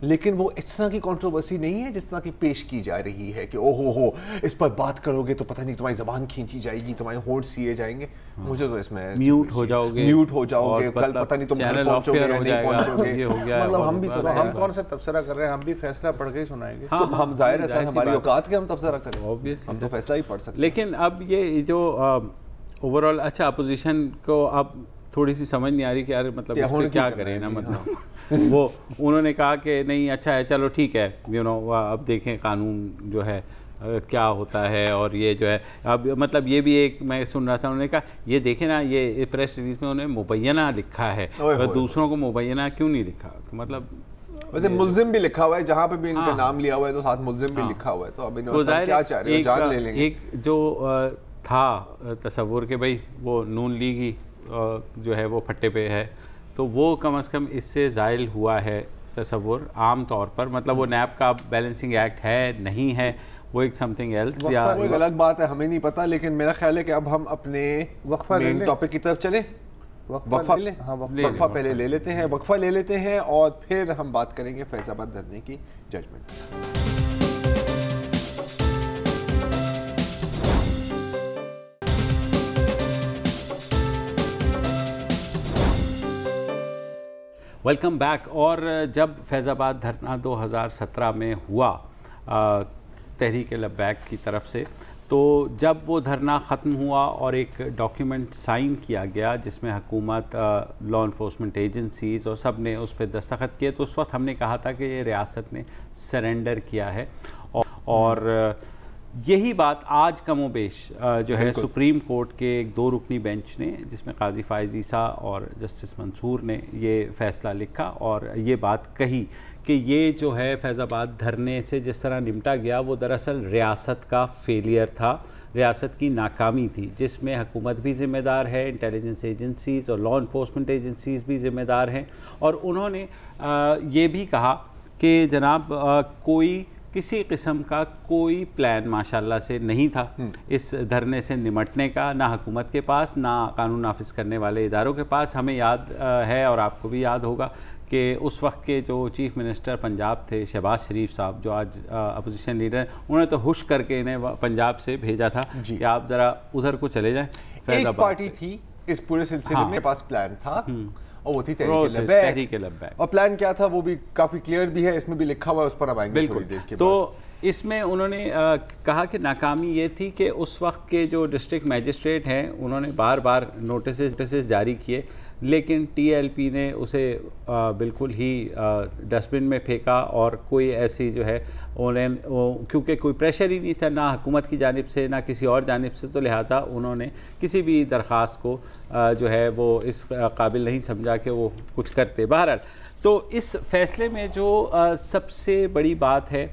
لیکن وہ اس طرح کی کنٹروورسی نہیں ہے جس طرح کی پیش کی جا رہی ہے کہ او ہو اس پر بات کرو گے تو پتہ نہیں تمہاری زبان کھینچی جائے گی, تمہارے ہونٹ سیے جائیں گے. مجھے تو اس میں میوٹ ہو جاؤ گے, کل پتہ نہیں تم گھر پہنچو گے یا نہیں پہنچو گے. مطلب ہم بھی تو ہم کون سا تبصرہ کر رہے ہیں, ہم بھی فیصلہ پڑھ کے ہی سنائیں گے. ہم ظاہر ہے سر ہماری اوقات کے ہم تبصرہ کریں, ہم تو فیصلہ ہی پڑھ سکتے. لیکن اب یہ جو اوور آل اچھا اپوزیشن کو اب تھوڑی سی سمجھ نہیں آ رہی کہ یار مطلب اس پہ کیا کریں نا, مطلب وہ انہوں نے کہا کہ نہیں اچھا ہے چلو ٹھیک ہے اب دیکھیں قانون جو ہے کیا ہوتا ہے. اور یہ جو ہے اب مطلب یہ بھی ایک میں سن رہا تھا, انہوں نے کہا یہ دیکھیں نا یہ پریس ریلیز میں انہوں نے مبینہ لکھا ہے, دوسروں کو مبینہ کیوں نہیں لکھا. مطلب ویسے ملزم بھی لکھا ہوا ہے, جہاں پہ بھی ان کا نام لیا ہوا ہے تو ساتھ ملزم بھی لکھا ہوا ہے. تو اب انہوں کیا چاہ رہے ہیں, جان لے لیں گے. ایک جو تھا تصور کہ بھائی وہ نون لیگی جو ہے وہ پھٹے پہ ہے, تو وہ کم از کم اس سے زائل ہوا ہے تصور عام طور پر. مطلب وہ نیب کا بیلنسنگ ایکٹ ہے نہیں ہے, وہ ایک سم تھنگ ایلس یا وہ ایک الگ بات ہے, ہمیں نہیں پتہ. لیکن میرا خیال ہے کہ اب ہم اپنے مین ٹاپک کی طرف چلیں. وقفہ پہلے لے لیتے ہیں, وقفہ لے لیتے ہیں اور پھر ہم بات کریں گے فیض آباد دھرنے کی ججمنٹ. Welcome back. اور جب فیض آباد دھرنا 2017 میں ہوا تحریک لبیک کی طرف سے, تو جب وہ دھرنا ختم ہوا اور ایک ڈاکیومنٹ سائن کیا گیا جس میں حکومت, لا انفورسمنٹ ایجنسیز اور سب نے اس پہ دستخط کیے, تو اس وقت ہم نے کہا تھا کہ یہ ریاست نے سرنڈر کیا ہے. اور یہی بات آج کم و بیش جو ہے سپریم کورٹ کے ایک 2 رکنی بینچ نے, جس میں قاضی فائز عیسیٰ اور جسٹس منصور نے یہ فیصلہ لکھا اور یہ بات کہی کہ یہ جو ہے فیض آباد دھرنے سے جس طرح نمٹا گیا وہ دراصل ریاست کا فیلئر تھا, ریاست کی ناکامی تھی, جس میں حکومت بھی ذمہ دار ہے, انٹیلیجنس ایجنسیز اور لا انفورسمنٹ ایجنسیز بھی ذمہ دار ہیں. اور انہوں نے یہ بھی کہا کہ جناب کوئی کسی قسم کا کوئی پلان ماشاءاللہ سے نہیں تھا اس دھرنے سے نمٹنے کا, نہ حکومت کے پاس نہ قانون نافذ کرنے والے اداروں کے پاس. ہمیں یاد ہے اور آپ کو بھی یاد ہوگا کہ اس وقت کے جو چیف منسٹر پنجاب تھے شہباز شریف صاحب, جو آج اپوزیشن لیڈر ہیں, انہوں نے تو ہوش کر کے انہیں پنجاب سے بھیجا تھا کہ آپ ذرا ادھر کو چلے جائیں. ایک پارٹی تھی اس پورے سلسلے میں پاس پلان تھا اور وہ تھی تحریک لبیک. اور پلان کیا تھا وہ بھی کافی کلیئر بھی ہے, اس میں بھی لکھا ہوا ہے, اس پر اب آئیں گے تھوڑی دیر کے بعد. تو اس میں انہوں نے کہا کہ ناکامی یہ تھی کہ اس وقت کے جو ڈسٹرکٹ میجسٹریٹ ہیں انہوں نے بار بار نوٹسز جاری کیے, لیکن ٹی ایل پی نے اسے بالکل ہی ڈسٹ بن میں پھینکا. اور کوئی ایسی جو ہے کیونکہ کوئی پریشر ہی نہیں تھا نہ حکومت کی جانب سے نہ کسی اور جانب سے, تو لہٰذا انہوں نے کسی بھی درخواست کو جو ہے وہ اس قابل نہیں سمجھا کہ وہ کچھ کرتے. بہرحال تو اس فیصلے میں جو سب سے بڑی بات ہے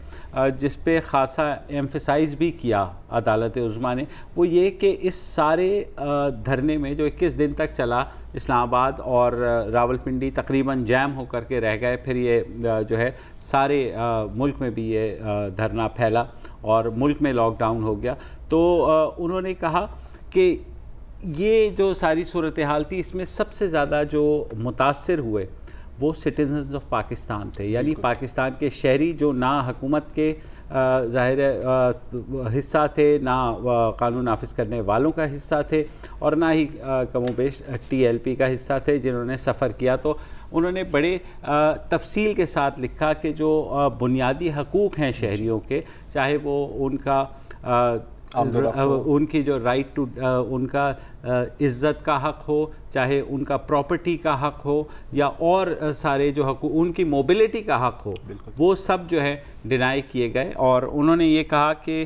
جس پہ خاصا ایمفیسائز بھی کیا عدالت عظمیٰ نے, وہ یہ کہ اس سارے دھرنے میں جو 21 دن تک چلا, اسلام آباد اور راولپنڈی تقریباً جیم ہو کر کے رہ گئے. پھر یہ جو ہے سارے ملک میں بھی یہ دھرنا پھیلا اور ملک میں لاک ڈاؤن ہو گیا. تو انہوں نے کہا کہ یہ جو ساری صورتحال تھی اس میں سب سے زیادہ جو متاثر ہوئے وہ سٹیزنز آف پاکستان تھے, یعنی پاکستان کے شہری جو نہ حکومت کے ظاہر حصہ تھے, نہ قانون نافذ کرنے والوں کا حصہ تھے, اور نہ ہی کم و بیش ٹی ایل پی کا حصہ تھے جنہوں نے سفر کیا. تو انہوں نے بڑے تفصیل کے ساتھ لکھا کہ جو بنیادی حقوق ہیں شہریوں کے, چاہے وہ ان کا ان کی جو رائٹ ٹو ان کا عزت کا حق ہو, چاہے ان کا پراپرٹی کا حق ہو, یا اور سارے جو حقوق ان کی موبلٹی کا حق ہو, وہ سب جو ہے ڈینائی کیے گئے. اور انہوں نے یہ کہا کہ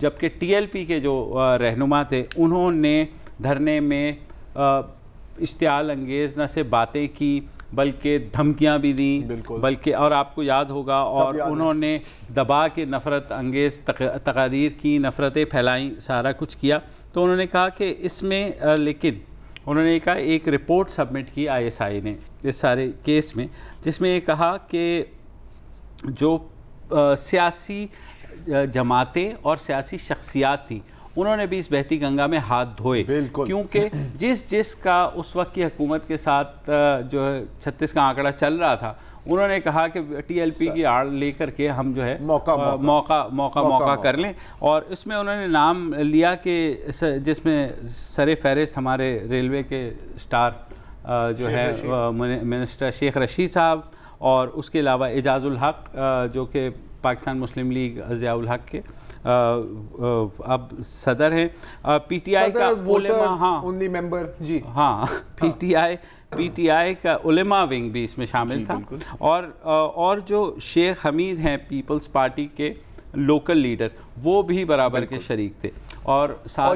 جبکہ ٹی ایل پی کے جو رہنما تھے انہوں نے دھرنے میں اشتعال انگیز نہ سے باتیں کی بلکہ دھمکیاں بھی دیں, بلکہ اور آپ کو یاد ہوگا, اور انہوں نے دبا کے نفرت انگیز تقاریر کی, نفرتیں پھیلائیں, سارا کچھ کیا. تو انہوں نے کہا کہ اس میں لیکن انہوں نے کہا ایک رپورٹ سبمٹ کی آئی ایس آئی نے اس سارے کیس میں, جس میں یہ کہا کہ جو سیاسی جماعتیں اور سیاسی شخصیات تھیں انہوں نے بھی اس بہتی گنگا میں ہاتھ دھوئے, کیونکہ جس کا اس وقت کی حکومت کے ساتھ جو 36 کا آنکڑا چل رہا تھا, انہوں نے کہا کہ ٹی ایل پی کی آڑ لے کر کے ہم جو ہے موقع کر لیں، اور اس میں انہوں نے نام لیا کہ جس میں سر فہرست ہمارے ریلوے کے اسٹار جو ہے منسٹر شیخ رشید صاحب، اور اس کے علاوہ اعجاز الحق جو کہ پاکستان مسلم لیگ ضیاء الحق کے اب صدر ہیں، پی ٹی آئی کا علماء، پی ٹی آئی کا علماء ونگ بھی اس میں شامل تھا، اور جو شیخ حمید ہیں پیپلز پارٹی کے لوکل لیڈر، وہ بھی برابر کے شریک تھے، اور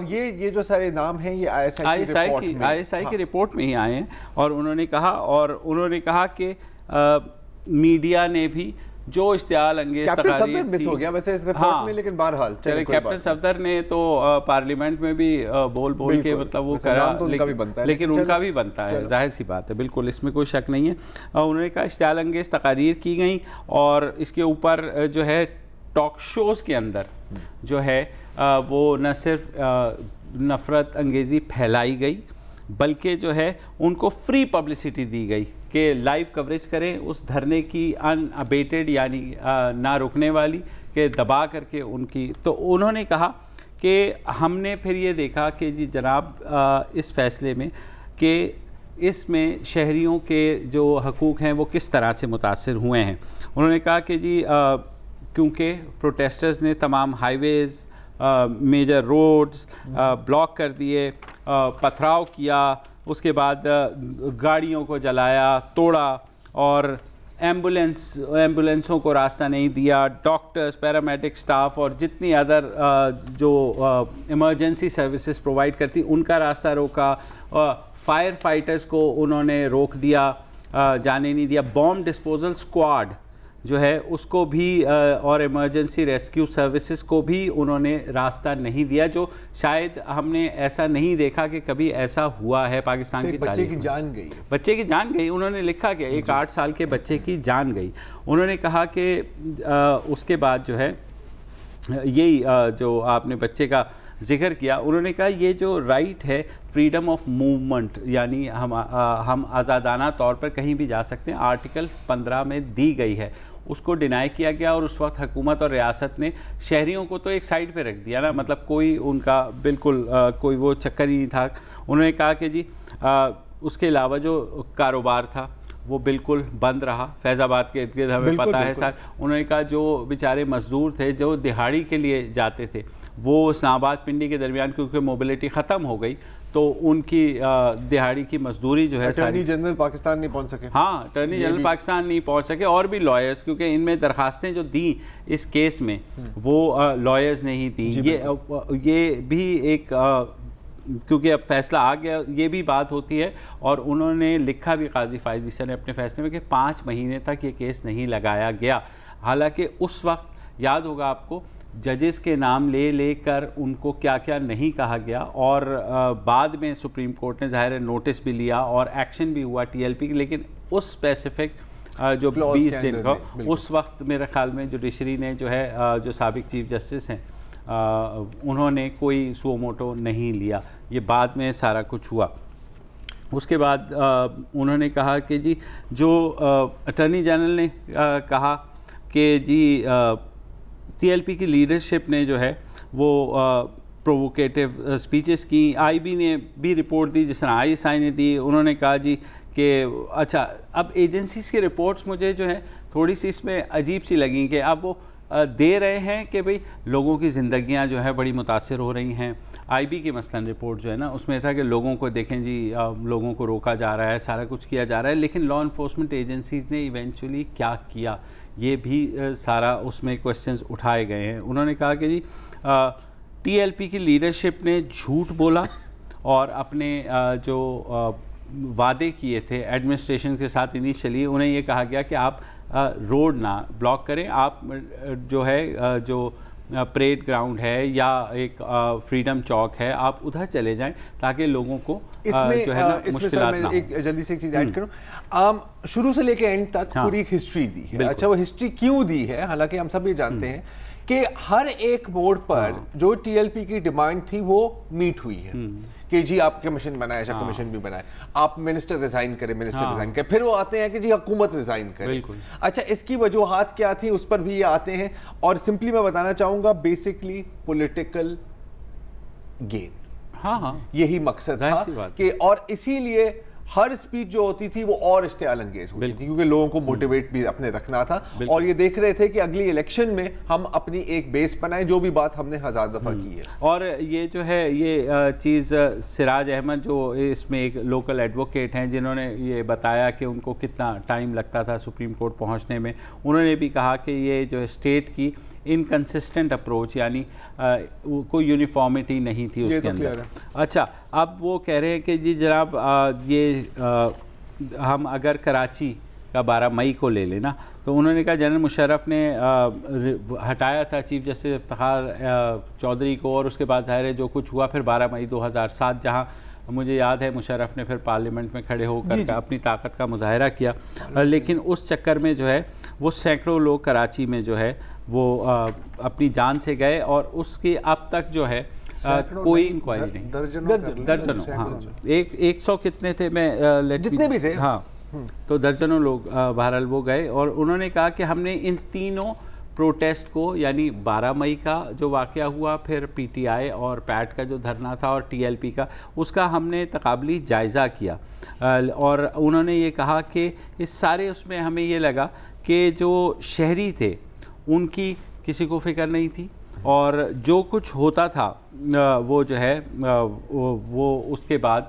یہ جو سارے نام ہیں یہ آئی ایس آئی کی رپورٹ میں ہی آئے ہیں، اور انہوں نے کہا کہ میڈیا نے بھی جو اشتعال انگیز تقاریر مس ہو گیا ویسے اس رپورٹ میں، لیکن بہرحال چلے کیپٹن صفدر نے تو پارلیمنٹ میں بھی بول کے مطلب وہ کرا، لیکن ان کا بھی بنتا ہے، ظاہر سی بات ہے، بالکل اس میں کوئی شک نہیں ہے۔ انہوں نے کہا اشتعال انگیز تقاریر کی گئیں، اور اس کے اوپر جو ہے ٹاک شوز کے اندر جو ہے وہ نہ صرف نفرت انگیزی پھیلائی گئی، بلکہ جو ہے ان کو فری پبلسٹی دی گئی کہ لائیو کوریج کریں اس دھرنے کی، ان ابیٹڈ یعنی نہ رکنے والی، کہ دبا کر کے ان کی۔ تو انہوں نے کہا کہ ہم نے پھر یہ دیکھا کہ جی جناب اس فیصلے میں کہ اس میں شہریوں کے جو حقوق ہیں وہ کس طرح سے متاثر ہوئے ہیں۔ انہوں نے کہا کہ جی کیونکہ پروٹیسٹرز نے تمام ہائی ویز، میجر روڈز بلاک کر دیے، پتھراؤ کیا، اس کے بعد گاڑیوں کو جلایا، توڑا، اور ایمبولینسوں کو راستہ نہیں دیا، ڈاکٹرز، پیرامیڈک سٹاف اور جتنی ادر جو ایمرجنسی سروسز پرووائڈ کرتی ان کا راستہ روکا، فائر فائٹرز کو انہوں نے روک دیا، جانے نہیں دیا، بوم ڈسپوزل اسکواڈ جو ہے اس کو بھی اور ایمرجنسی ریسکیو سروسز کو بھی انہوں نے راستہ نہیں دیا، جو شاید ہم نے ایسا نہیں دیکھا کہ کبھی ایسا ہوا ہے پاکستان کی تاریخ میں۔ بچے کی جان گئی، انہوں نے لکھا کہ ایک 8 سال کے بچے کی جان گئی۔ انہوں نے کہا کہ اس کے بعد جو ہے یہی جو آپ نے بچے کا ذکر کیا، انہوں نے کہا یہ جو رائٹ ہے فریڈم آف موومنٹ، یعنی ہم آزادانہ طور پر کہیں بھی جا سکتے ہیں، آرٹیکل 15 میں دی گئی ہے، اس کو ڈینائی کیا گیا، اور اس وقت حکومت اور ریاست نے شہریوں کو تو ایک سائڈ پہ رکھ دیا نا، مطلب کوئی ان کا بالکل کوئی وہ چکر ہی نہیں تھا۔ انہوں نے کہا کہ جی اس کے علاوہ جو کاروبار تھا وہ بالکل بند رہا، فیض آباد کے ارد گرد ہمیں پتہ ہے سر۔ انہوں نے کہا جو بیچارے مزدور تھے جو دہاڑی کے لیے جاتے تھے، وہ اسلام آباد پنڈی کے درمیان کیونکہ موبلٹی ختم ہو گئی تو ان کی دہاڑی کی مزدوری جو ہے اٹارنی جنرل پاکستان نہیں پہنچ سکے، ہاں اٹارنی جنرل پاکستان نہیں پہنچ سکے، اور بھی لائرز، کیونکہ ان میں درخواستیں جو دیں اس کیس میں وہ لائرز نے ہی دیں۔ یہ بھی ایک کیونکہ اب فیصلہ آ گیا، یہ بھی بات ہوتی ہے، اور انہوں نے لکھا بھی قاضی فائز عیسیٰ نے اپنے فیصلے میں کہ 5 مہینے تک یہ کیس نہیں لگایا گیا، حالانکہ اس وقت یاد ہوگا آپ کو ججز کے نام لے کر ان کو کیا کیا نہیں کہا گیا، اور بعد میں سپریم کورٹ نے ظاہر نوٹس بھی لیا اور ایکشن بھی ہوا ٹی ایل پی، لیکن اس اسپیسیفک جو 20 دن کا اس وقت میرے خیال میں جوڈیشری نے جو ہے جو سابق چیف جسٹس ہیں انہوں نے کوئی سو موٹو نہیں لیا، یہ بعد میں سارا کچھ ہوا۔ اس کے بعد انہوں نے کہا کہ جی جو اٹارنی جنرل نے کہا کہ جی ٹی ایل پی کی لیڈرشپ نے جو ہے وہ پرووکیٹو سپیچز کی، آئی بی نے بھی رپورٹ دی جس طرح آئی ایس آئی نے دی۔ انہوں نے کہا جی کہ اچھا اب ایجنسیز کی رپورٹس مجھے جو ہے تھوڑی سی اس میں عجیب سی لگیں کہ اب وہ دے رہے ہیں کہ بھئی لوگوں کی زندگیاں جو ہے بڑی متاثر ہو رہی ہیں۔ آئی بی کی مثلاً رپورٹ جو ہے نا اس میں تھا کہ لوگوں کو دیکھیں جی لوگوں کو روکا جا رہا ہے، سارا کچھ کیا جا رہا ہے، لیکن لا انفورسمنٹ ایجنسیز نے ایونچولی کیا کیا، یہ بھی سارا اس میں کوسچنز اٹھائے گئے ہیں۔ انہوں نے کہا کہ جی ٹی ایل پی کی لیڈرشپ نے جھوٹ بولا، اور اپنے جو وعدے کیے تھے ایڈمنسٹریشن کے ساتھ انیشلی، انہیں یہ کہا گیا کہ آپ روڈ نہ بلاک کریں، آپ جو ہے جو پریڈ گراؤنڈ ہے یا ایک فریڈم چوک ہے آپ ادھر چلے جائیں تاکہ لوگوں کو جو ہے نا مشکلات نہ ہوں۔ ایک جلدی سے ایک چیز ایڈ کروں، شروع سے لے کے اینڈ تک پوری ہسٹری دی ہے۔ اچھا وہ ہسٹری کیوں دی ہے؟ حالانکہ ہم سب یہ جانتے ہیں کہ ہر ایک موڑ پر جو ٹی ایل پی کی ڈیمانڈ تھی وہ میٹ ہوئی ہے، کہ جی آپ کمیشن بنائے، کمیشن بھی بنائے، آپ منسٹر ریزائن کریں، منسٹر ریزائن کریں، پھر وہ آتے ہیں کہ جی حکومت ریزائن کرے. اچھا اس کی وجوہات کیا تھیں اس پر بھی یہ آتے ہیں، اور سمپلی میں بتانا چاہوں گا بیسکلی پولیٹیکل گین. یہی مقصد تھا کہ، اور اسی لیے ہر سپیچ جو ہوتی تھی وہ اور اشتعال انگیز ہوتی تھی کیونکہ لوگوں کو موٹیویٹ بھی اپنے رکھنا تھا، اور یہ دیکھ رہے تھے کہ اگلی الیکشن میں ہم اپنی ایک بیس بنائیں، جو بھی بات ہم نے 1000 دفعہ کی ہے. اور یہ جو ہے یہ چیز سراج احمد جو اس میں ایک لوکل ایڈوکیٹ ہیں جنہوں نے یہ بتایا کہ ان کو کتنا ٹائم لگتا تھا سپریم کورٹ پہنچنے میں، انہوں نے بھی کہا کہ یہ جو اسٹیٹ کی انکنسسٹنٹ اپروچ، یعنی کوئی یونیفارمٹی نہیں تھی اس کے اندر. اچھا اب وہ کہہ رہے ہیں کہ جی جناب یہ ہم اگر کراچی کا 12 مئی کو لے لینا تو انہوں نے کہا جنرل مشرف نے ہٹایا تھا چیف جسٹس افتخار چودھری کو، اور اس کے بعد ظاہر ہے جو کچھ ہوا پھر 12 مئی 2007 جہاں مجھے یاد ہے مشرف نے پھر پارلیمنٹ میں کھڑے ہو کر اپنی طاقت کا مظاہرہ کیا، لیکن اس چکر میں جو ہے وہ سینکڑوں لوگ کراچی میں جو ہے وہ اپنی جان سے گئے، اور اس کی اب تک جو ہے کوئی انکوائری نہیں. درجنوں 100 کتنے تھے میں جتنے بھی تھے، تو درجنوں لوگ بہرحال وہ گئے. اور انہوں نے کہا کہ ہم نے ان تینوں پروٹیسٹ کو، یعنی 12 مئی کا جو واقعہ ہوا، پھر پی ٹی آئی اور پیٹ کا جو دھرنا تھا، اور ٹی ایل پی کا، اس کا ہم نے تقابلی جائزہ کیا. اور انہوں نے یہ کہا کہ اس سارے اس میں ہمیں یہ لگا کہ جو شہری تھے ان کی کسی کو فکر نہیں تھی، اور جو کچھ ہوتا تھا وہ جو ہے وہ اس کے بعد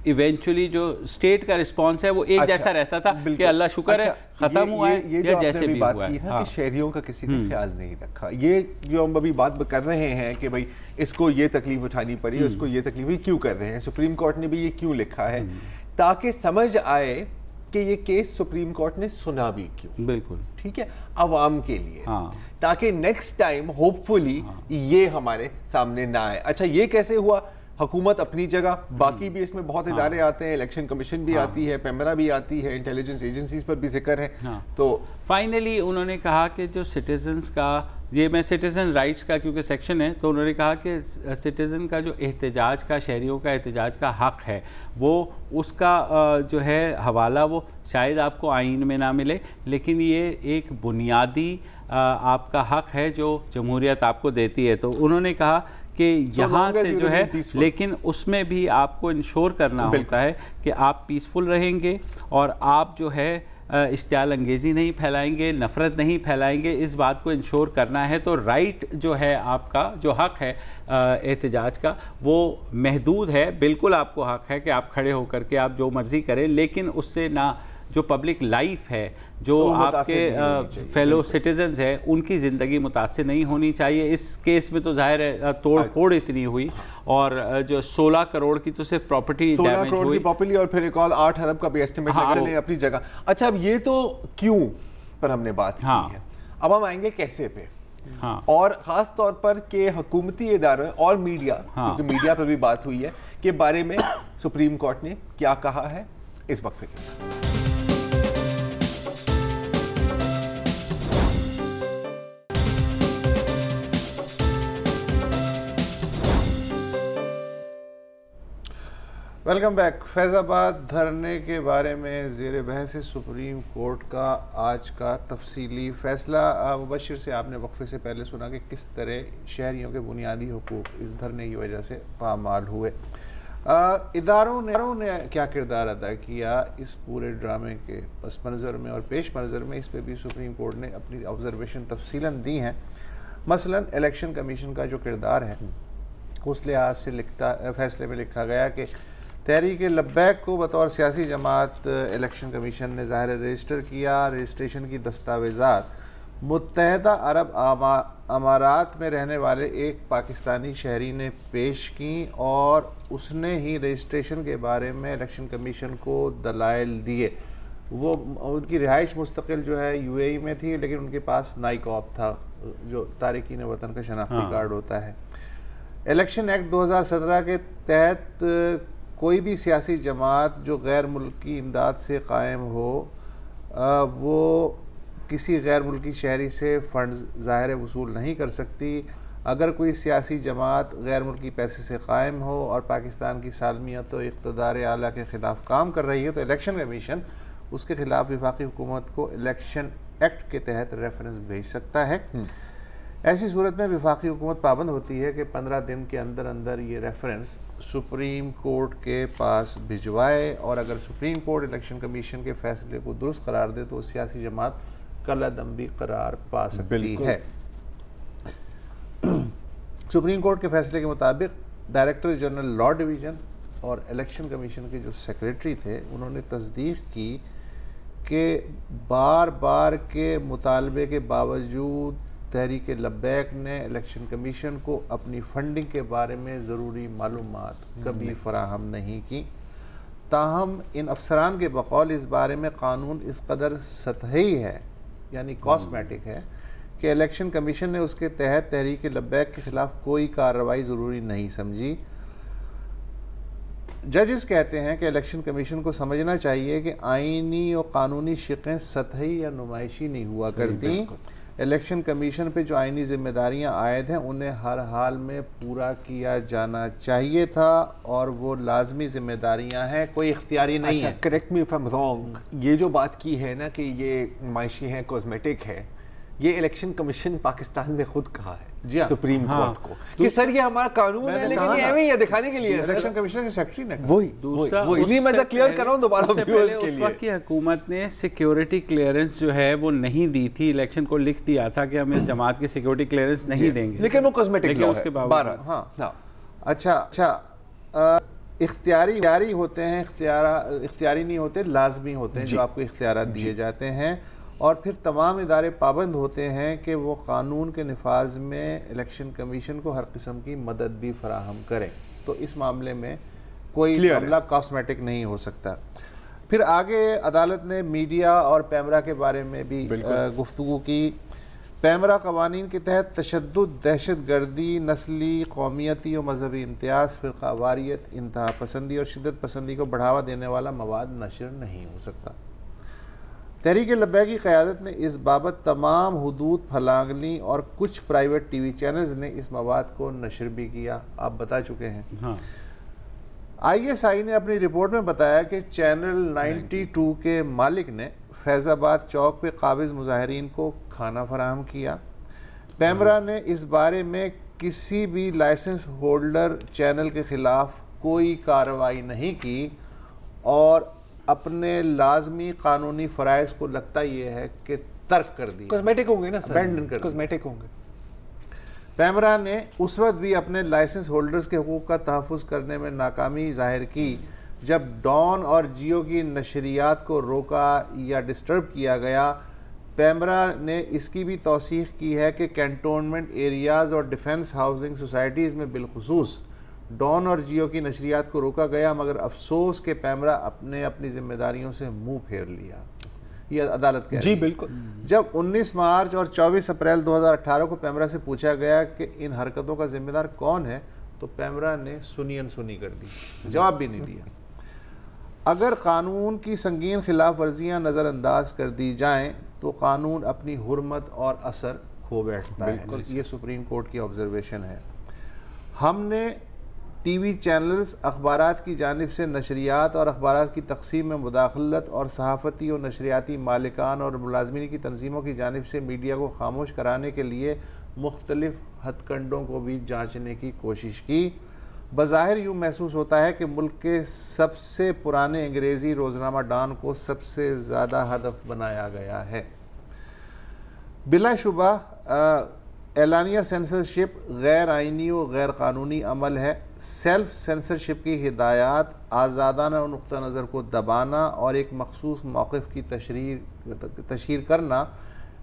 ایونچولی جو اسٹیٹ کا رسپانس ہے وہ ایک جیسا رہتا تھا کہ اللہ شکر ہے ختم ہوا ہے، یا جیسے بھی ہوا ہے. کہ شہریوں کا کسی نے خیال نہیں رکھا. یہ جو ہم ابھی بات کر رہے ہیں کہ بھائی اس کو یہ تکلیف اٹھانی پڑی، اس کو یہ تکلیف کیوں کر رہے ہیں، سپریم کورٹ نے بھی یہ کیوں لکھا ہے، تاکہ سمجھ آئے کہ یہ کیس سپریم کورٹ نے سنا بھی کیوں. بالکل ٹھیک ہے، عوام کے لیے، تاکہ نیکسٹ ٹائم ہوپ فلی یہ ہمارے سامنے نہ آئے. اچھا یہ کیسے ہوا؟ حکومت اپنی جگہ، باقی بھی اس میں بہت ادارے آتے ہیں، الیکشن کمیشن بھی آتی ہے، پیمرا بھی آتی ہے، انٹیلیجنس ایجنسیز پر بھی ذکر ہے. تو فائنلی انہوں نے کہا کہ جو سٹیزنز کا، یہ میں سٹیزن رائٹس کا کیونکہ سیکشن ہے، تو انہوں نے کہا کہ سٹیزن کا جو احتجاج کا، شہریوں کا احتجاج کا حق ہے، وہ اس کا جو ہے حوالہ وہ شاید آپ کو آئین میں نہ ملے، لیکن یہ ایک بنیادی آپ کا حق ہے جو جمہوریت آپ کو دیتی ہے. تو انہوں نے کہا کہ یہاں سے جو ہے، لیکن اس میں بھی آپ کو انشور کرنا ہوتا ہے کہ آپ پیسفل رہیں گے، اور آپ جو ہے اشتعال انگیزی نہیں پھیلائیں گے، نفرت نہیں پھیلائیں گے. اس بات کو انشور کرنا ہے. تو رائٹ جو ہے آپ کا، جو حق ہے احتجاج کا، وہ محدود ہے. بالکل آپ کو حق ہے کہ آپ کھڑے ہو کر کے آپ جو مرضی کریں، لیکن اس سے نہ جو پبلک لائف ہے، جو آپ کے فیلو سٹیزنز ہیں، ان کی زندگی متاثر نہیں ہونی چاہیے. اس کیس میں تو ظاہر ہے توڑ پھوڑ اتنی ہوئی، اور جو 16 کروڑ کی تو صرف پراپرٹی ڈیمیج ہوئی، پراپرٹی، اور پھر ایک اور 8 ارب کا بھی ایسٹیمیٹ لگا اپنی جگہ. اچھا اب یہ تو کیوں پر ہم نے بات کی ہے، اب ہم آئیں گے کیسے پہ، اور خاص طور پر کہ حکومتی اداروں اور میڈیا، کیونکہ میڈیا پر بھی بات ہوئی ہے، کے بارے میں سپریم کورٹ نے کیا کہا ہے اس وقت کے. Welcome back. فیض آباد دھرنے کے بارے میں زیر بحث سپریم کورٹ کا آج کا تفصیلی فیصلہ. مبشر سے آپ نے وقفے سے پہلے سنا کہ کس طرح شہریوں کے بنیادی حقوق اس دھرنے کی وجہ سے پامال ہوئے. اداروں نے کیا کردار ادا کیا اس پورے ڈرامے کے پس منظر میں اور پیش منظر میں، اس پہ بھی سپریم کورٹ نے اپنی آبزرویشن تفصیلاً دی ہیں. مثلاً الیکشن کمیشن کا جو کردار ہے، اس لحاظ سے فیصلے میں لکھا گیا کہ تحریک لبیک کو بطور سیاسی جماعت الیکشن کمیشن نے ظاہر رجسٹر کیا. رجسٹریشن کی دستاویزات متحدہ عرب امارات میں رہنے والے ایک پاکستانی شہری نے پیش کیں، اور اس نے ہی رجسٹریشن کے بارے میں الیکشن کمیشن کو دلائل دیے. وہ ان کی رہائش مستقل جو ہے یو اے ای میں تھی، لیکن ان کے پاس نائک آپ تھا جو تارکین وطن کا شناختی کارڈ ہوتا ہے. الیکشن ایکٹ 2017 کے تحت کوئی بھی سیاسی جماعت جو غیر ملکی امداد سے قائم ہو، وہ کسی غیر ملکی شہری سے فنڈز ظاہر وصول نہیں کر سکتی. اگر کوئی سیاسی جماعت غیر ملکی پیسے سے قائم ہو اور پاکستان کی سالمیت و اقتدار اعلیٰ کے خلاف کام کر رہی ہے تو الیکشن کمیشن اس کے خلاف وفاقی حکومت کو الیکشن ایکٹ کے تحت ریفرنس بھیج سکتا ہے۔ ایسی صورت میں وفاقی حکومت پابند ہوتی ہے کہ 15 دن کے اندر اندر یہ ریفرنس سپریم کورٹ کے پاس بھجوائے، اور اگر سپریم کورٹ الیکشن کمیشن کے فیصلے کو درست قرار دے تو سیاسی جماعت کالعدم بھی قرار پا سکتی ہے۔ سپریم کورٹ کے فیصلے کے مطابق ڈائریکٹر جنرل لاء ڈویژن اور الیکشن کمیشن کے جو سیکریٹری تھے انہوں نے تصدیق کی کہ بار بار کے مطالبے کے باوجود تحریک لبیک نے الیکشن کمیشن کو اپنی فنڈنگ کے بارے میں ضروری معلومات کبھی فراہم نہیں کی۔ تاہم ان افسران کے بقول اس بارے میں قانون اس قدر سطحی ہے، یعنی کاسمیٹک ہے، کہ الیکشن کمیشن نے اس کے تحت تحریک لبیک کے خلاف کوئی کارروائی ضروری نہیں سمجھی۔ ججز کہتے ہیں کہ الیکشن کمیشن کو سمجھنا چاہیے کہ آئینی اور قانونی شقیں سطحی یا نمائشی نہیں ہوا کرتی۔ الیکشن کمیشن پہ جو آئینی ذمہ داریاں عائد ہیں انہیں ہر حال میں پورا کیا جانا چاہیے تھا، اور وہ لازمی ذمہ داریاں ہیں، کوئی اختیاری نہیں ہے۔ Correct me if I am wrong, یہ جو بات کی ہے نا کہ یہ نمائشی ہے، کاسمیٹک ہے، یہ الیکشن کمیشن پاکستان نے خود کہا ہے جی ہاں، سپریم کورٹ کو کہ سر یہ ہمارا قانون ہے لیکن یہ ایویں ہی دکھانے کے لیے الیکشن کمیشن کے سیکرٹری نے وہی نہیں، میں کلیئر کر رہا ہوں دوبارہ ویورز کے اس لیے۔ وقت کی حکومت نے سیکیورٹی کلیئرنس جو ہے وہ نہیں دی تھی، الیکشن کو لکھ دیا تھا کہ ہم اس جماعت کی سیکیورٹی کلیئرنس نہیں دیں گے، لیکن وہ کاسمیٹک لا اس کے ہے۔ باوجود ہاں اچھا اختیاری ہوتے ہیں، اختیاری نہیں ہوتے، لازمی ہوتے ہیں جو آپ کو اختیارات دیے جاتے ہیں، اور پھر تمام ادارے پابند ہوتے ہیں کہ وہ قانون کے نفاذ میں الیکشن کمیشن کو ہر قسم کی مدد بھی فراہم کریں۔ تو اس معاملے میں کوئی معاملہ کاسمیٹک نہیں ہو سکتا۔ پھر آگے عدالت نے میڈیا اور پیمرا کے بارے میں بھی گفتگو کی۔ پیمرا قوانین کے تحت تشدد، دہشت گردی، نسلی، قومیتی اور مذہبی امتیاز، فرقہ واریت، انتہا پسندی اور شدت پسندی کو بڑھاوا دینے والا مواد نشر نہیں ہو سکتا۔ تحریک لبیک کی قیادت نے اس بابت تمام حدود پھلانگ لیں اور کچھ پرائیویٹ ٹی وی چینلز نے اس مواد کو نشر بھی کیا، آپ بتا چکے ہیں۔ آئی ایس آئی نے اپنی رپورٹ میں بتایا کہ چینل 92 کے مالک نے فیض آباد چوک پہ قابض مظاہرین کو کھانا فراہم کیا۔ پیمرا نے اس بارے میں کسی بھی لائسنس ہولڈر چینل کے خلاف کوئی کارروائی نہیں کی، اور اپنے لازمی قانونی فرائض کو لگتا یہ ہے کہ ترک کر دی، کاسمیٹک ہوں گے نا سر، ابینڈن کر دی۔ کاسمیٹک ہوں گے۔ پیمرا نے اس وقت بھی اپنے لائسنس ہولڈرز کے حقوق کا تحفظ کرنے میں ناکامی ظاہر کی جب ڈان اور جیو کی نشریات کو روکا یا ڈسٹرب کیا گیا۔ پیمرا نے اس کی بھی توثیق کی ہے کہ کینٹونمنٹ ایریاز اور ڈیفنس ہاؤسنگ سوسائٹیز میں بالخصوص ڈان اور جیو کی نشریات کو روکا گیا، مگر افسوس کہ پیمرا اپنی ذمہ داریوں سے منہ پھیر لیا۔ یہ عدالت کہہ رہی ہے۔ جی بالکل۔ جب 19 مارچ اور 24 اپریل 2018 کو پیمرا سے پوچھا گیا کہ ان حرکتوں کا ذمہ دار کون ہے تو پیمرا نے سنی کر دی، جواب بھی نہیں دیا۔ اگر قانون کی سنگین خلاف ورزیاں نظر انداز کر دی جائیں تو قانون اپنی حرمت اور اثر کھو بیٹھتا ہے۔ یہ سپریم کورٹ کی آبزرویشن ہے۔ ہم نے ٹی وی چینلز، اخبارات کی جانب سے نشریات اور اخبارات کی تقسیم میں مداخلت، اور صحافتی اور نشریاتی مالکان اور ملازمین کی تنظیموں کی جانب سے میڈیا کو خاموش کرانے کے لیے مختلف ہتھ کنڈوں کو بھی جانچنے کی کوشش کی۔ بظاہر یوں محسوس ہوتا ہے کہ ملک کے سب سے پرانے انگریزی روزنامہ ڈان کو سب سے زیادہ ہدف بنایا گیا ہے۔ بلا شبہ اعلانیہ سینسرشپ غیر آئینی و غیر قانونی عمل ہے۔ سیلف سینسرشپ کی ہدایات آزادانہ نقطہ نظر کو دبانا اور ایک مخصوص موقف کی تشہیر کرنا،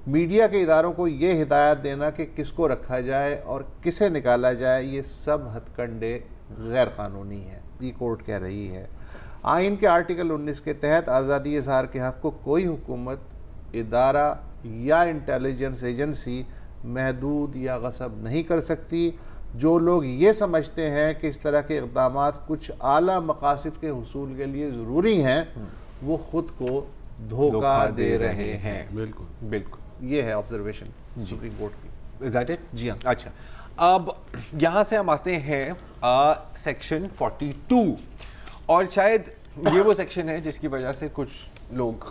میڈیا کے اداروں کو یہ ہدایت دینا کہ کس کو رکھا جائے اور کسے نکالا جائے، یہ سب ہتھ کنڈے غیر قانونی ہیں، یہ کورٹ کہہ رہی ہے۔ آئین کے آرٹیکل 19 کے تحت آزادی اظہار کے حق کو کوئی حکومت، ادارہ یا انٹیلیجنس ایجنسی محدود یا غصب نہیں کر سکتی۔ جو لوگ یہ سمجھتے ہیں کہ اس طرح کے اقدامات کچھ اعلیٰ مقاصد کے حصول کے لیے ضروری ہیں، وہ خود کو دھوکہ دے رہے ہیں۔ بالکل۔ یہ ہے آبزرویشن سپریم کورٹ کی۔ Is that it؟ جی ہاں۔ اچھا، اب یہاں سے ہم آتے ہیں سیکشن 42 اور شاید یہ وہ سیکشن ہے جس کی وجہ سے کچھ لوگ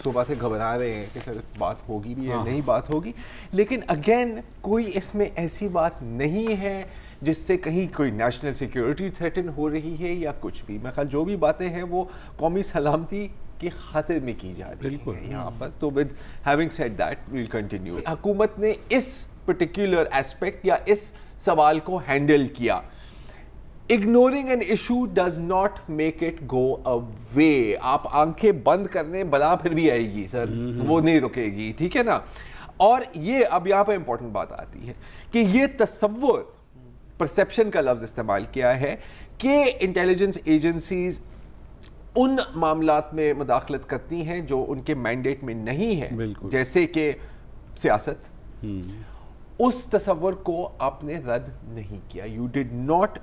صبح سے گھبرا رہے ہیں کہ سر بات ہوگی بھی یا نہیں بات ہوگی, لیکن اگین کوئی اس میں ایسی بات نہیں ہے جس سے کہیں کوئی نیشنل سیکیورٹی تھریٹن ہو رہی ہے یا کچھ بھی. میں خیال جو بھی باتیں ہیں وہ قومی سلامتی کی خاطر میں کی جا رہی ہیں یہاں پر. تو with having said that we'll continue. حکومت نے اس پرٹیکولر ایسپیکٹ یا اس سوال کو ہینڈل کیا. Ignoring an issue does not make it go away. آپ آنکھیں بند کرنے بلا پھر بھی آئے گی سر, وہ نہیں رکے گی, ٹھیک ہے نا. اور یہ اب یہاں پہ امپورٹنٹ بات آتی ہے کہ یہ تصور, پرسیپشن کا لفظ استعمال کیا ہے کہ انٹیلیجنس ایجنسیز ان معاملات میں مداخلت کرتی ہیں جو ان کے مینڈیٹ میں نہیں ہے, جیسے کہ سیاست. اس تصور کو آپ نے رد نہیں کیا. You did not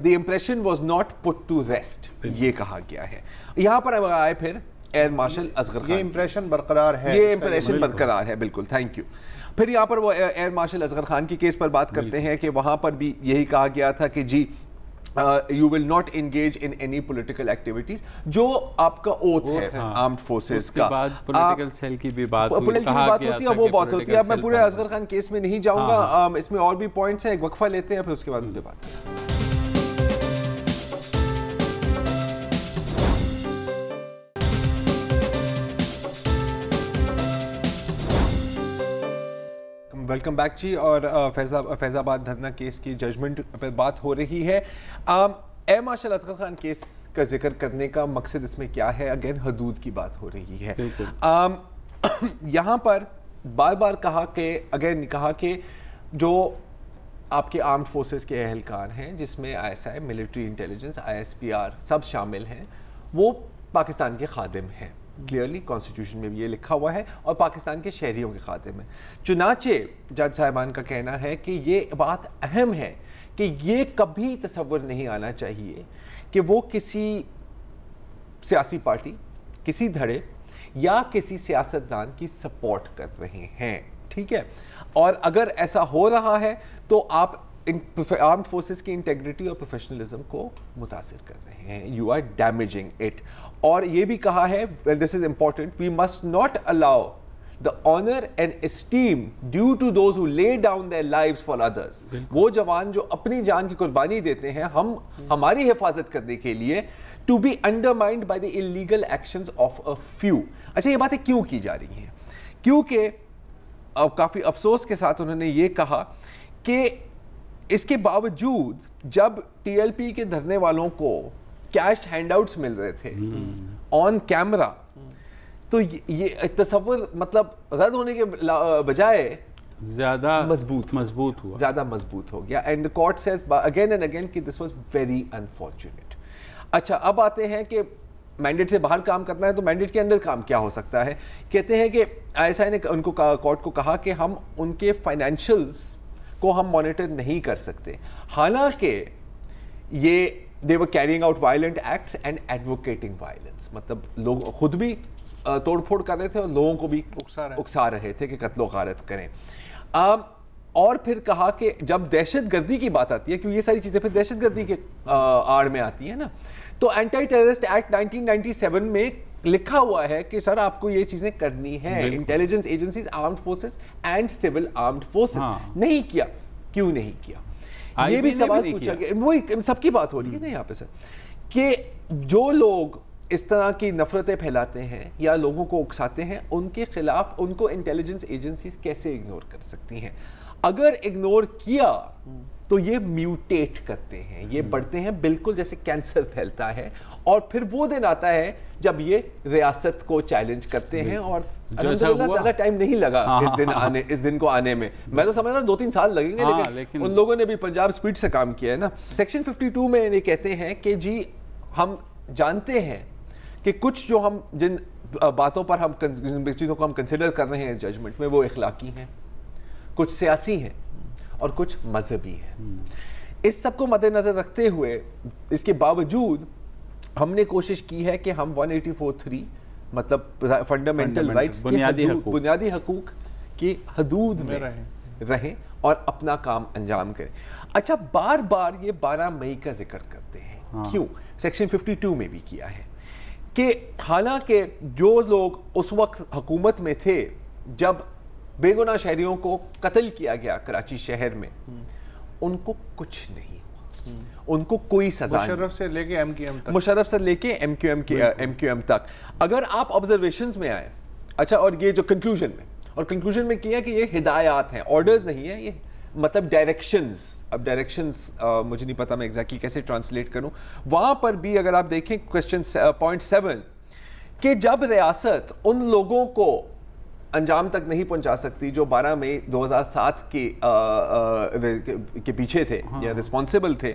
the impression was not put to rest. یہ کہا گیا ہے. یہاں پر آئے پھر ایئر مارشل اصغر خان. یہ امپریشن برقرار ہے, یہ امپریشن برقرار ہے, بالکل, تھینک یو. پھر یہاں پر وہ ایئر مارشل اصغر خان کی کیس پر بات کرتے ہیں کہ وہاں پر بھی یہی کہا گیا تھا کہ جی you will not engage in any political activities, جو آپ کا اوتھ ہے آرمڈ فورسز کا. پولیٹیکل سیل کی بھی بات ہوتی ہے, وہ بات ہوتی ہے. اب میں پورے اصغر خان کیس میں نہیں جاؤں گا, اس میں اور بھی پوائنٹس ہیں. ایک وقفہ لیتے ہیں, پھر اس کے بعد بات کریں. ویلکم بیک جی. اور فیض آباد دھرنا کیس کی ججمنٹ پہ بات ہو رہی ہے. Air marshal Asghar Khan case کا ذکر کرنے کا مقصد اس میں کیا ہے؟ اگین حدود کی بات ہو رہی ہے. یہاں پر بار بار کہا کہ جو آپ کے آرمڈ فورسز کے اہلکار ہیں, جس میں ISI, ملٹری انٹیلیجنس, ISPR سب شامل ہیں, وہ پاکستان کے خادم ہیں. کلیئرلی کانسٹیٹیوشن میں بھی یہ لکھا ہوا ہے, اور پاکستان کے شہریوں کے خادم ہیں. چنانچہ جج صاحبان کا کہنا ہے کہ یہ بات اہم ہے کہ یہ کبھی تصور نہیں آنا چاہیے کہ وہ کسی سیاسی پارٹی, کسی دھڑے یا کسی سیاستدان کی سپورٹ کر رہے ہیں, ٹھیک ہے. اور اگر ایسا ہو رہا ہے تو آپ آرمڈ فورسز کی انٹیگریٹی اور پروفیشنلزم کو متاثر کر رہے ہیں. You are damaging it. اور یہ بھی کہا ہے, this is important, we must not allow the honor and esteem due to those who lay down their lives for others. وہ جوان جو اپنی جان کی قربانی دیتے ہیں ہماری حفاظت کرنے کے لیے, to be undermined by the illegal actions of a few. اچھا, یہ باتیں کیوں کی جا رہی ہیں؟ کیونکہ کافی افسوس کے ساتھ انہوں نے یہ کہا کہ اس کے باوجود جب TLP کے دھرنے والوں کو کیش ہینڈ آؤٹس مل رہے تھے آن کیمرا, تو یہ تصور مطلب رد ہونے کے بجائے زیادہ مضبوط ہو گیا. And court says again and again کہ دس واز ویری انفارچونیٹ. اچھا, اب آتے ہیں کہ مینڈیٹ سے باہر کام کرنا ہے تو مینڈیٹ کے اندر کام کیا ہو سکتا ہے. کہتے ہیں کہ ISI نے ان کو کورٹ کو کہا کہ ہم ان کے فائنینشلز کو ہم مانیٹر نہیں کر سکتے, حالانکہ یہ they were carrying out violent acts and advocating violence. مطلب لوگ خود بھی توڑ پھوڑ کر رہے تھے اور لوگوں کو بھی اکسا رہے تھے کہ قتل و غارت کریں. اور پھر کہا کہ جب دہشت گردی کی بات آتی ہے, کیونکہ یہ ساری چیزیں پھر دہشت گردی کے آڑ میں آتی ہیں نا, تو اینٹی ٹیررسٹ ایکٹ 1997 میں لکھا ہوا ہے کہ سر آپ کو یہ چیزیں کرنی ہیں. Intelligence agencies, armed forces and civil armed forces. نہیں کیا, کیوں نہیں کیا؟ یہ بھی سوال پوچھا گیا. وہی سب کی بات ہو رہی ہے نا یہاں پہ سر, کہ جو لوگ اس طرح کی نفرتیں پھیلاتے ہیں یا لوگوں کو اکساتے ہیں, ان کے خلاف ان کو انٹیلیجنس ایجنسیز کیسے اگنور کر سکتی ہیں؟ اگر اگنور کیا تو یہ میوٹیٹ کرتے ہیں, یہ بڑھتے ہیں, بالکل جیسے کینسر پھیلتا ہے. اور پھر وہ دن آتا ہے جب یہ ریاست کو چیلنج کرتے ہیں, اور الحمدللہ زیادہ ٹائم نہیں لگا اس دن کو آنے میں. میں تو سمجھتا 2-3 سال لگیں گے, لیکن ان لوگوں نے بھی پنجاب اسپیڈ سے کام کیا ہے نا. سیکشن 52 میں یہ کہتے ہیں کہ جی ہم جانتے ہیں کہ کچھ جو ہم جن باتوں پر ہم چیزوں کو ہم کنسیڈر کر رہے ہیں اس ججمنٹ میں, وہ اخلاقی ہیں, کچھ سیاسی ہیں اور کچھ مذہبی ہیں. اس سب کو مد نظر رکھتے ہوئے اس کے باوجود ہم نے کوشش کی ہے کہ ہم 184(3) مطلب فنڈامنٹل رائٹس, بنیادی حقوق کی حدود میں رہیں اور اپنا کام انجام کریں. اچھا بار بار یہ 12 مئی کا ذکر کرتے ہیں, کیوں؟ سیکشن 52 میں بھی کیا ہے کہ حالانکہ جو لوگ اس وقت حکومت میں تھے جب بے گناہ شہریوں کو قتل کیا گیا کراچی شہر میں, ان کو کچھ نہیں ہوا, ان کو کوئی سزا نہیں. مشرف سے لے کے ایم کیو ایم تک, مشرف سے لے کے ایم کیو ایم تک. اگر آپ آبزرویشنز میں آئیں, اچھا, اور یہ جو کنکلوژن میں کیا کہ یہ ہدایات ہیں, آرڈرز نہیں ہیں, یہ مطلب ڈائریکشنز. اب ڈائریکشنز مجھے نہیں پتا میں ایگزیکٹلی کیسے ٹرانسلیٹ کروں. وہاں پر بھی اگر آپ دیکھیں کوسچن پوائنٹ 7 کہ جب ریاست ان لوگوں کو انجام تک نہیں پہنچا سکتی جو 12 مئی 2007 کے پیچھے تھے یا رسپانسبل تھے,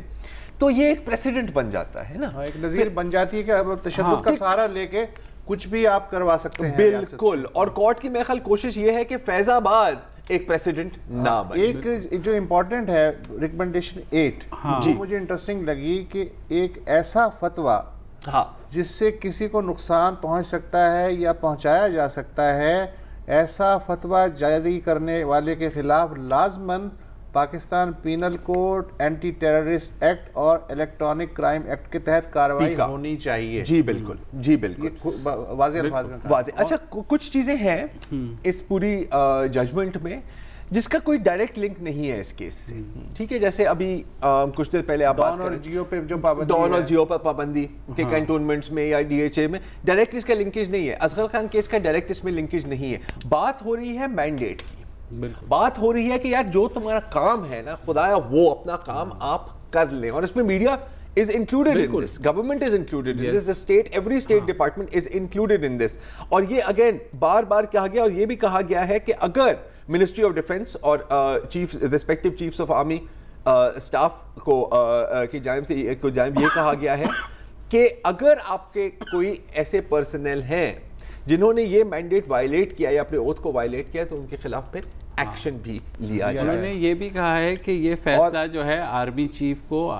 تو یہ ایک پریسیڈنٹ بن جاتا ہے نا, ایک نظیر بن جاتی ہے کہ اب تشدد کا سہارا لے کے کچھ بھی آپ کروا سکتے ہیں. بالکل. اور کورٹ کی میرے خیال کوشش یہ ہے کہ فیض آباد ایک پریسیڈنٹ نہ بنے. ایک جو امپورٹنٹ ہے ریکمنڈیشن 8 جو مجھے انٹرسٹنگ لگی کہ ایک ایسا فتویٰ جس سے کسی کو نقصان پہنچ سکتا ہے یا پہنچایا جا سکتا ہے, ایسا فتویٰ جاری کرنے والے کے خلاف لازماً Pakistan penal code, anti terrorist act اور الیکٹرانک کرائم ایکٹ کے تحت کارروائی ہونی چاہیے. جی بالکل, جی بالکل, واضح الفاظ میں واضح. اچھا کچھ چیزیں ہیں اس پوری ججمنٹ میں جس کا کوئی ڈائریکٹ لنک نہیں ہے اس کیس سے, ٹھیک ہے. جیسے ابھی کچھ دیر پہلے آپ ڈان اور جیو پہ جو پابندی, ڈان اور جیو پر پابندی کہ کینٹونمنٹس میں یا ڈی ایچ اے میں ڈائریکٹ اس کا لنکیج نہیں ہے. اصغر خان کیس کا ڈائریکٹ اس میں لنکیج نہیں ہے. بات ہو رہی ہے مینڈیٹ کی, بات ہو رہی ہے کہ یار جو تمہارا کام ہے نا خدایا وہ اپنا کام آپ کر لیں, اور اس میں media is included in this, government is included in this, the state, every state department is included in this. اور یہ اگین بار بار کہا گیا, اور یہ بھی کہا گیا ہے کہ اگر منسٹری آف ڈیفنس اور respective chiefs of army staff کی جانب سے یہ کہا گیا ہے کہ اگر آپ کے کوئی ایسے پرسنل ہیں جنہوں نے یہ مینڈیٹ وائلیٹ کیا یا اپنے اوتھ کو وائلیٹ کیا, تو ان کے خلاف پھر ایکشن بھی لیا جائے. انہوں نے یہ بھی کہا ہے کہ یہ فیصلہ جو ہے آرمی چیف کو,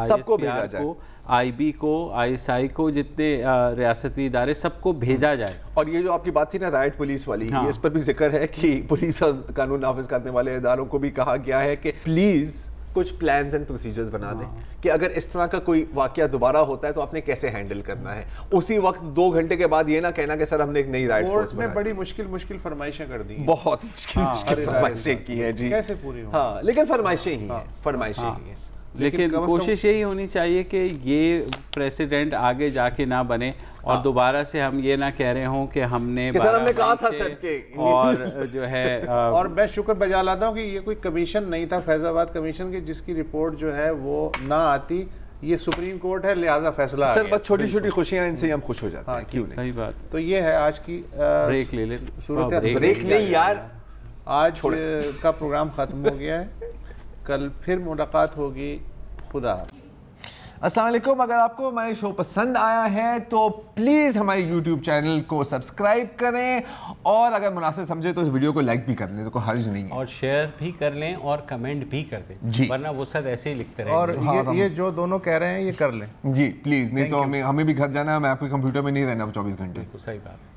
سب کو بھیجا جائے, آئی بی کو, آئی ایس آئی کو, جتنے ریاستی ادارے سب کو بھیجا جائے. اور یہ جو آپ کی بات تھی نا رائٹ پولیس والی, اس پر بھی ذکر ہے کہ پولیس اور قانون نافذ کرنے والے اداروں کو بھی کہا گیا ہے کہ پلیز کچھ پلانز اینڈ پروسیجرز بنا دیں کہ اگر اس طرح کا کوئی واقعہ دوبارہ ہوتا ہے تو آپ نے کیسے ہینڈل کرنا ہے. اسی وقت 2 گھنٹے کے بعد یہ نہ کہنا کہ سر ہم نے ایک نئی رائٹ فورس میں بڑی مشکل فرمائشیں کر دی ہیں, بہت مشکل فرمائشیں کی ہیں جی, کیسے پوری ہوں. ہاں لیکن فرمائشیں ہی ہیں. لیکن کوشش یہی ہونی چاہیے کہ یہ پریسیڈنٹ آگے جا کے نہ بنے اور دوبارہ سے ہم یہ نہ کہہ رہے ہوں کہ ہم نے کہا تھا سر کے, اور جو ہے اور میں شکر بجا لاتا ہوں کہ یہ کوئی کمیشن نہیں تھا فیض آباد کمیشن کی جس کی رپورٹ جو ہے وہ نہ آتی. یہ سپریم کورٹ ہے لہٰذا فیصلہ سر, بس چھوٹی چھوٹی خوشیاں ان سے ہم خوش ہو جاتے ہیں. کیوں نہیں, صحیح بات. تو یہ ہے آج کی بریک لے لیں. صورت. بریک نہیں یار, آج کا پروگرام ختم ہو گیا ہے, کل پھر ملاقات ہوگی. خدا. السلام علیکم. اگر آپ کو ہمارے شو پسند آیا ہے تو پلیز ہمارے یوٹیوب چینل کو سبسکرائب کریں, اور اگر مناسب سمجھے تو اس ویڈیو کو لائک بھی کر لیں, تو کوئی حرج نہیں ہے, اور شیئر بھی کر لیں اور کمنٹ بھی کر دیں, ورنہ وہ سب ایسے ہی لکھتے رہیں. اور یہ جو دونوں کہہ رہے ہیں یہ کر لیں جی پلیز, نہیں تو ہمیں بھی گھر جانا ہے, میں آپ کے کمپیوٹر میں نہیں رہنا 24 گھنٹے. صحیح بات.